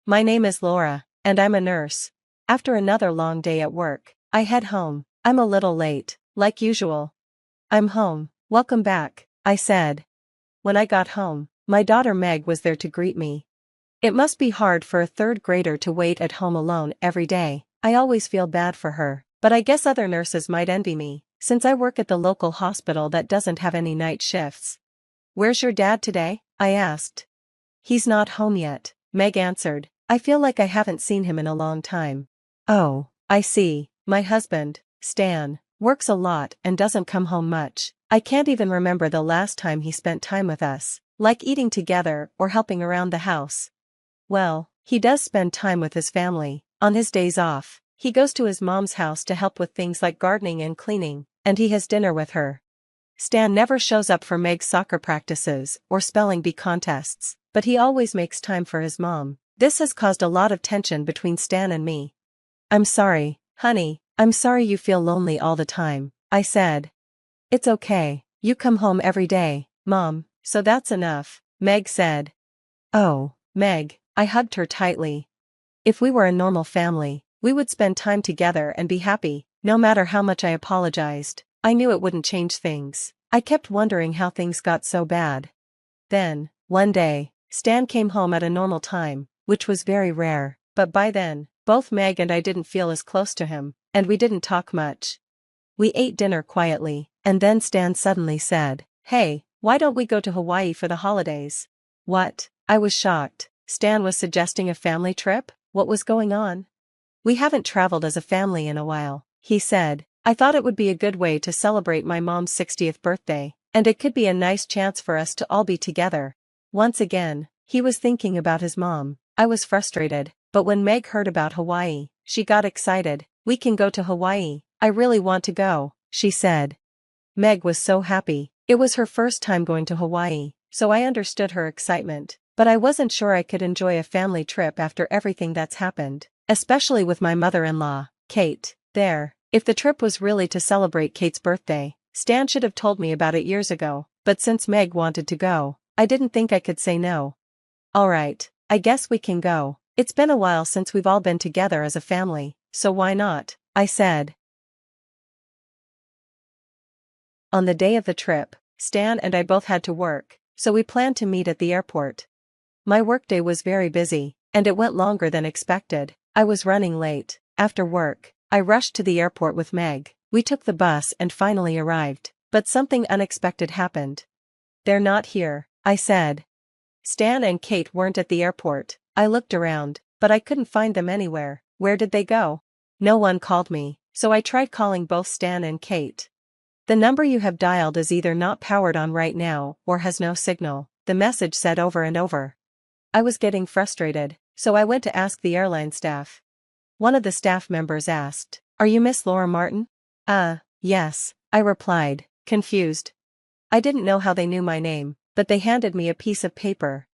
My name is Laura, and I'm a nurse. After another long day at work, I head home. I'm a little late, like usual. I'm home. Welcome back, I said. When I got home, my daughter Meg was there to greet me. It must be hard for a third grader to wait at home alone every day. I always feel bad for her, but I guess other nurses might envy me, since I work at the local hospital that doesn't have any night shifts. Where's your dad today? I asked. He's not home yet, Meg answered. I feel like I haven't seen him in a long time. Oh, I see. My husband, Stan, works a lot and doesn't come home much. I can't even remember the last time he spent time with us, like eating together or helping around the house. Well, he does spend time with his family. On his days off, he goes to his mom's house to help with things like gardening and cleaning, and he has dinner with her. Stan never shows up for Meg's soccer practices or spelling bee contests, but he always makes time for his mom. This has caused a lot of tension between Stan and me. I'm sorry, honey, I'm sorry you feel lonely all the time, I said. It's okay, you come home every day, Mom, so that's enough, Meg said. Oh, Meg, I hugged her tightly. If we were a normal family, we would spend time together and be happy, no matter how much I apologized. I knew it wouldn't change things. I kept wondering how things got so bad. Then, one day, Stan came home at a normal time, which was very rare, but by then, both Meg and I didn't feel as close to him, and we didn't talk much. We ate dinner quietly, and then Stan suddenly said, "Hey, why don't we go to Hawaii for the holidays?" What? I was shocked. Stan was suggesting a family trip? What was going on? We haven't traveled as a family in a while, he said. I thought it would be a good way to celebrate my mom's 60th birthday, and it could be a nice chance for us to all be together. Once again, he was thinking about his mom. I was frustrated, but when Meg heard about Hawaii, she got excited. We can go to Hawaii. I really want to go, she said. Meg was so happy. It was her first time going to Hawaii, so I understood her excitement, but I wasn't sure I could enjoy a family trip after everything that's happened, especially with my mother-in-law, Kate, there. If the trip was really to celebrate Kate's birthday, Stan should have told me about it years ago, but since Meg wanted to go, I didn't think I could say no. Alright, I guess we can go. It's been a while since we've all been together as a family, so why not? I said. On the day of the trip, Stan and I both had to work, so we planned to meet at the airport. My workday was very busy, and it went longer than expected. I was running late. After work, I rushed to the airport with Meg. We took the bus and finally arrived, but something unexpected happened. They're not here, I said. Stan and Kate weren't at the airport. I looked around, but I couldn't find them anywhere. Where did they go? No one called me, so I tried calling both Stan and Kate. The number you have dialed is either not powered on right now or has no signal, the message said over and over. I was getting frustrated, so I went to ask the airline staff. One of the staff members asked, "Are you Miss Laura Martin?" Yes, I replied, confused. I didn't know how they knew my name, but they handed me a piece of paper.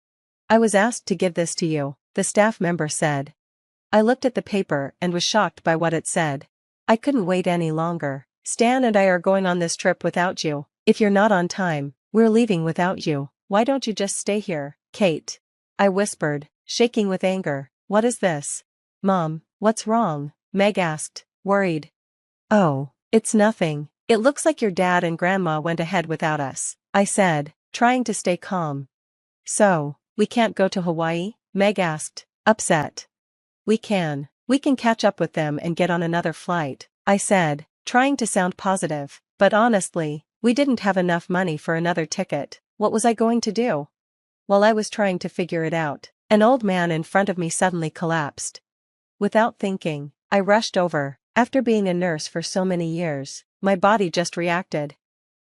"I was asked to give this to you," the staff member said. I looked at the paper and was shocked by what it said. I couldn't wait any longer. "Stan and I are going on this trip without you. If you're not on time, we're leaving without you. Why don't you just stay here, Kate?" I whispered, shaking with anger. "What is this?" "Mom, what's wrong?" Meg asked, worried. "Oh, it's nothing. It looks like your dad and grandma went ahead without us," I said, trying to stay calm. "So, we can't go to Hawaii?" Meg asked, upset. We can catch up with them and get on another flight," I said, trying to sound positive, but honestly, we didn't have enough money for another ticket. What was I going to do? While I was trying to figure it out, an old man in front of me suddenly collapsed. Without thinking, I rushed over. After being a nurse for so many years, my body just reacted.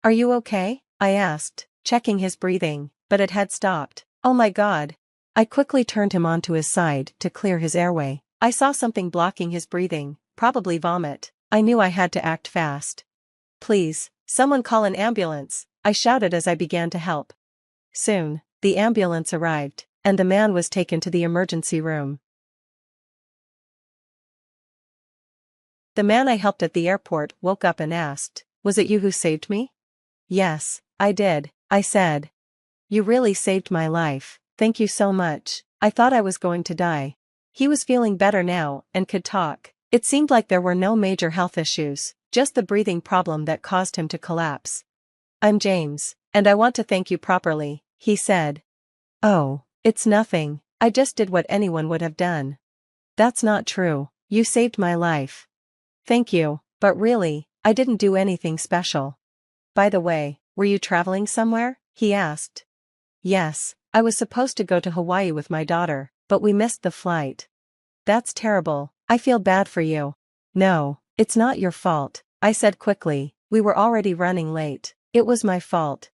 "Are you okay?" I asked, checking his breathing, but it had stopped. "Oh my God." I quickly turned him onto his side to clear his airway. I saw something blocking his breathing, probably vomit. I knew I had to act fast. "Please, someone call an ambulance," I shouted as I began to help. Soon, the ambulance arrived, and the man was taken to the emergency room. The man I helped at the airport woke up and asked, "Was it you who saved me?" "Yes, I did," I said. "You really saved my life, thank you so much. I thought I was going to die." He was feeling better now and could talk. It seemed like there were no major health issues, just the breathing problem that caused him to collapse. "I'm James, and I want to thank you properly," he said. "Oh, it's nothing, I just did what anyone would have done." "That's not true, you saved my life." "Thank you, but really, I didn't do anything special." "By the way, were you traveling somewhere?" he asked. "Yes, I was supposed to go to Hawaii with my daughter, but we missed the flight." "That's terrible, I feel bad for you." "No, it's not your fault," I said quickly, we were already running late. "It was my fault."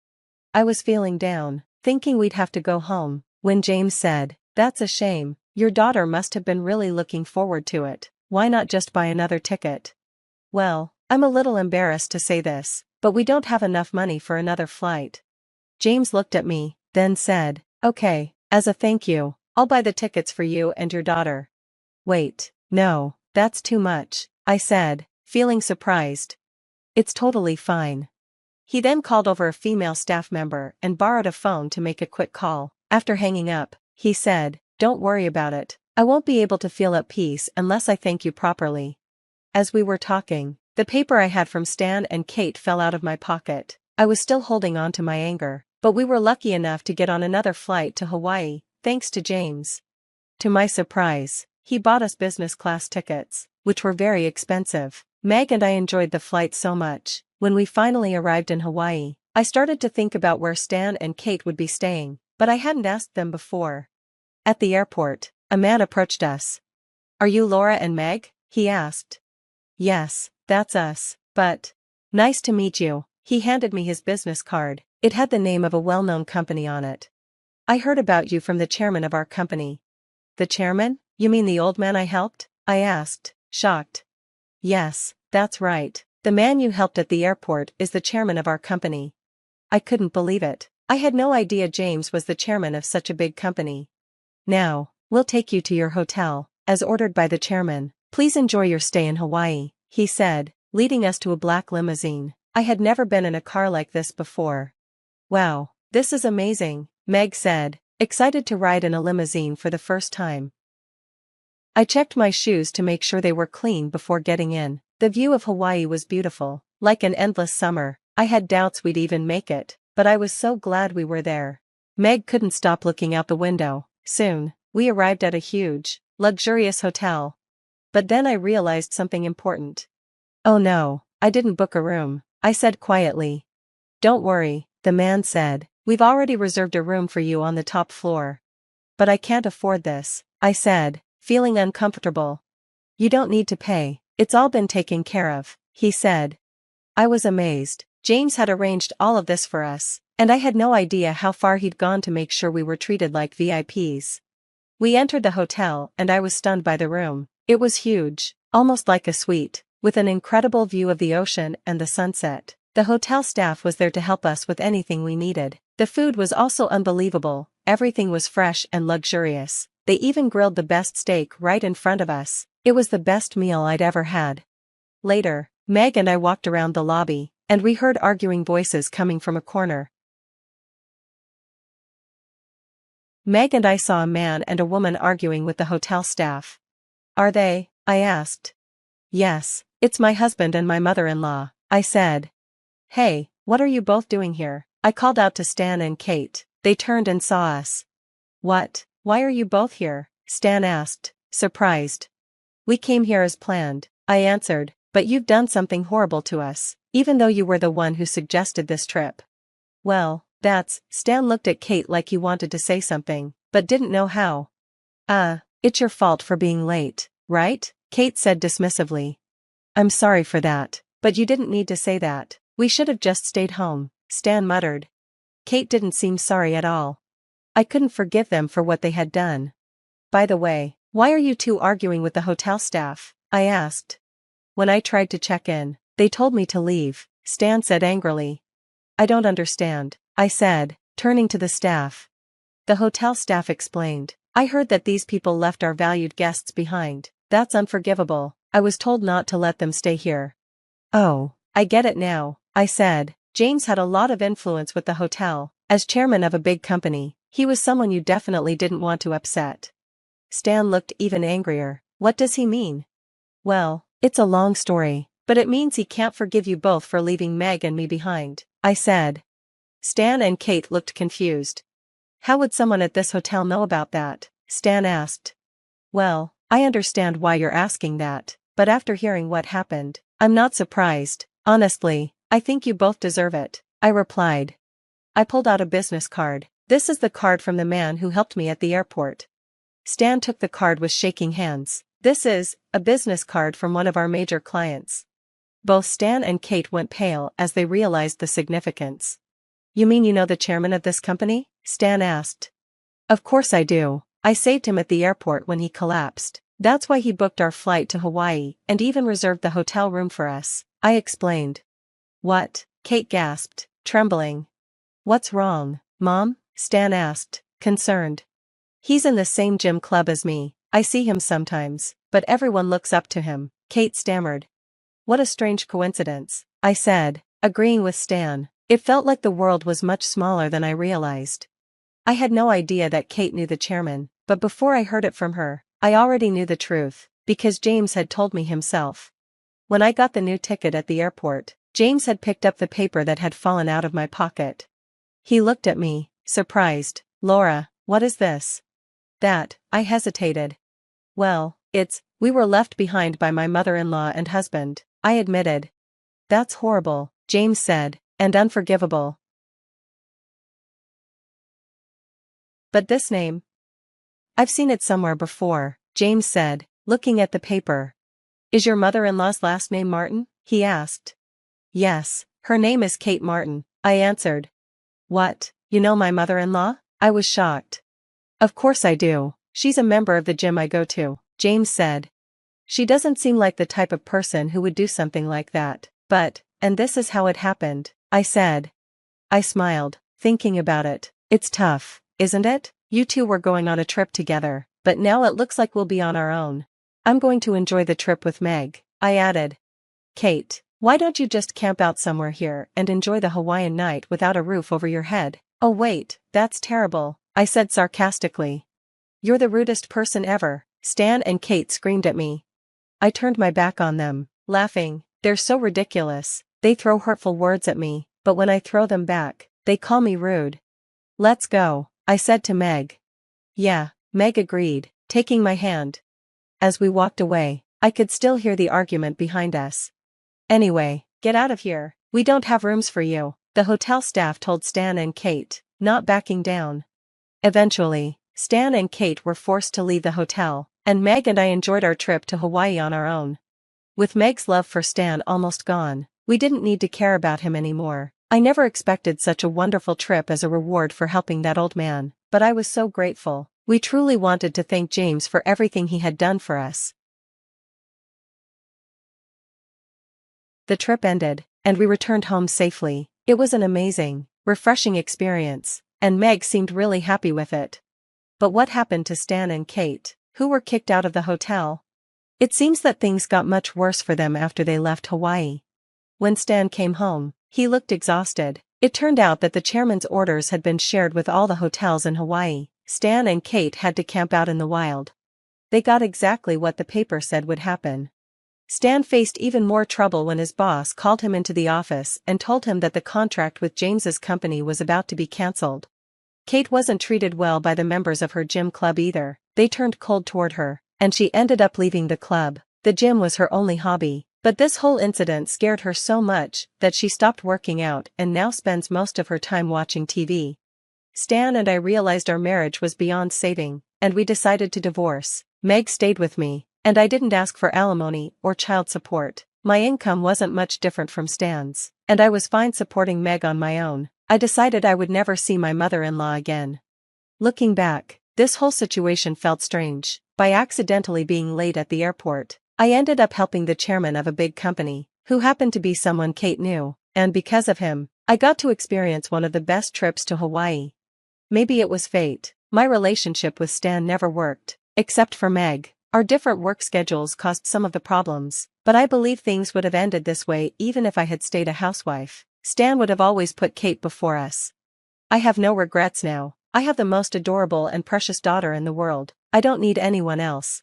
I was feeling down, thinking we'd have to go home, when James said, "That's a shame, your daughter must have been really looking forward to it. Why not just buy another ticket?" "Well, I'm a little embarrassed to say this, but we don't have enough money for another flight." James looked at me, then said, "Okay, as a thank you, I'll buy the tickets for you and your daughter." "Wait, no, that's too much," I said, feeling surprised. "It's totally fine." He then called over a female staff member and borrowed a phone to make a quick call. After hanging up, he said, "Don't worry about it, I won't be able to feel at peace unless I thank you properly." As we were talking, the paper I had from Stan and Kate fell out of my pocket. I was still holding on to my anger, but we were lucky enough to get on another flight to Hawaii, thanks to James. To my surprise, he bought us business class tickets, which were very expensive. Meg and I enjoyed the flight so much. When we finally arrived in Hawaii, I started to think about where Stan and Kate would be staying, but I hadn't asked them before. At the airport, a man approached us. "Are you Laura and Meg?" he asked. "Yes, that's us, but..." "Nice to meet you." He handed me his business card. It had the name of a well-known company on it. "I heard about you from the chairman of our company." "The chairman? You mean the old man I helped?" I asked, shocked. "Yes, that's right. The man you helped at the airport is the chairman of our company." I couldn't believe it. I had no idea James was the chairman of such a big company. "Now, we'll take you to your hotel, as ordered by the chairman. Please enjoy your stay in Hawaii," he said, leading us to a black limousine. I had never been in a car like this before. "Wow, this is amazing," Meg said, excited to ride in a limousine for the first time. I checked my shoes to make sure they were clean before getting in. The view of Hawaii was beautiful, like an endless summer. I had doubts we'd even make it, but I was so glad we were there. Meg couldn't stop looking out the window. Soon, we arrived at a huge, luxurious hotel. But then I realized something important. "Oh no, I didn't book a room," I said quietly. "Don't worry," the man said, "we've already reserved a room for you on the top floor." "But I can't afford this," I said, feeling uncomfortable. "You don't need to pay, it's all been taken care of," he said. I was amazed. James had arranged all of this for us, and I had no idea how far he'd gone to make sure we were treated like VIPs. We entered the hotel and I was stunned by the room. It was huge, almost like a suite, with an incredible view of the ocean and the sunset. The hotel staff was there to help us with anything we needed. The food was also unbelievable, everything was fresh and luxurious. They even grilled the best steak right in front of us. It was the best meal I'd ever had. Later, Meg and I walked around the lobby, and we heard arguing voices coming from a corner. Meg and I saw a man and a woman arguing with the hotel staff. "Are they?" I asked. "Yes, it's my husband and my mother-in-law," I said. "Hey, what are you both doing here?" I called out to Stan and Kate. They turned and saw us. "What? Why are you both here?" Stan asked, surprised. "We came here as planned," I answered, "but you've done something horrible to us, even though you were the one who suggested this trip." "Well, Stan looked at Kate like he wanted to say something, but didn't know how. It's your fault for being late, right?" Kate said dismissively. "I'm sorry for that, but you didn't need to say that. We should have just stayed home," Stan muttered. Kate didn't seem sorry at all. I couldn't forgive them for what they had done. "By the way, why are you two arguing with the hotel staff?" I asked. "When I tried to check in, they told me to leave," Stan said angrily. "I don't understand," I said, turning to the staff. The hotel staff explained. "I heard that these people left our valued guests behind. That's unforgivable. I was told not to let them stay here." "Oh, I get it now," I said. James had a lot of influence with the hotel. As chairman of a big company, he was someone you definitely didn't want to upset. Stan looked even angrier. What does he mean? Well, it's a long story, but it means he can't forgive you both for leaving Meg and me behind, I said. Stan and Kate looked confused. How would someone at this hotel know about that? Stan asked. Well, I understand why you're asking that, but after hearing what happened, I'm not surprised. Honestly, I think you both deserve it, I replied. I pulled out a business card. This is the card from the man who helped me at the airport. Stan took the card with shaking hands. This is a business card from one of our major clients. Both Stan and Kate went pale as they realized the significance. You mean you know the chairman of this company? Stan asked. Of course I do. I saved him at the airport when he collapsed. That's why he booked our flight to Hawaii and even reserved the hotel room for us, I explained. What? Kate gasped, trembling. What's wrong, Mom? Stan asked, concerned. He's in the same gym club as me. I see him sometimes, but everyone looks up to him, Kate stammered. What a strange coincidence, I said, agreeing with Stan. It felt like the world was much smaller than I realized. I had no idea that Kate knew the chairman, but before I heard it from her, I already knew the truth, because James had told me himself. When I got the new ticket at the airport, James had picked up the paper that had fallen out of my pocket. He looked at me, surprised. Laura, what is this? That, I hesitated. Well, we were left behind by my mother-in-law and husband, I admitted. That's horrible, James said, and unforgivable. But this name? I've seen it somewhere before, James said, looking at the paper. Is your mother-in-law's last name Martin? He asked. Yes, her name is Kate Martin, I answered. What, you know my mother-in-law? I was shocked. Of course I do. She's a member of the gym I go to, James said. She doesn't seem like the type of person who would do something like that, and this is how it happened, I said. I smiled, thinking about it. It's tough, isn't it? You two were going on a trip together, but now it looks like we'll be on our own. I'm going to enjoy the trip with Meg, I added. Kate, why don't you just camp out somewhere here and enjoy the Hawaiian night without a roof over your head? Oh wait, that's terrible, I said sarcastically. You're the rudest person ever, Stan and Kate screamed at me. I turned my back on them, laughing. They're so ridiculous. They throw hurtful words at me, but when I throw them back, they call me rude. Let's go, I said to Meg. Yeah, Meg agreed, taking my hand. As we walked away, I could still hear the argument behind us. Anyway, get out of here. We don't have rooms for you, the hotel staff told Stan and Kate, not backing down. Eventually, Stan and Kate were forced to leave the hotel, and Meg and I enjoyed our trip to Hawaii on our own. With Meg's love for Stan almost gone, we didn't need to care about him anymore. I never expected such a wonderful trip as a reward for helping that old man, but I was so grateful. We truly wanted to thank James for everything he had done for us. The trip ended, and we returned home safely. It was an amazing, refreshing experience, and Meg seemed really happy with it. But what happened to Stan and Kate, who were kicked out of the hotel? It seems that things got much worse for them after they left Hawaii. When Stan came home, he looked exhausted. It turned out that the chairman's orders had been shared with all the hotels in Hawaii. Stan and Kate had to camp out in the wild. They got exactly what the paper said would happen. Stan faced even more trouble when his boss called him into the office and told him that the contract with James's company was about to be cancelled. Kate wasn't treated well by the members of her gym club either. They turned cold toward her, and she ended up leaving the club. The gym was her only hobby, but this whole incident scared her so much that she stopped working out and now spends most of her time watching TV. Stan and I realized our marriage was beyond saving, and we decided to divorce. Meg stayed with me, and I didn't ask for alimony or child support. My income wasn't much different from Stan's, and I was fine supporting Meg on my own. I decided I would never see my mother-in-law again. Looking back, this whole situation felt strange. By accidentally being late at the airport, I ended up helping the chairman of a big company, who happened to be someone Kate knew, and because of him, I got to experience one of the best trips to Hawaii. Maybe it was fate. My relationship with Stan never worked, except for Meg. Our different work schedules caused some of the problems, but I believe things would have ended this way even if I had stayed a housewife. Stan would have always put Kate before us. I have no regrets now. I have the most adorable and precious daughter in the world. I don't need anyone else.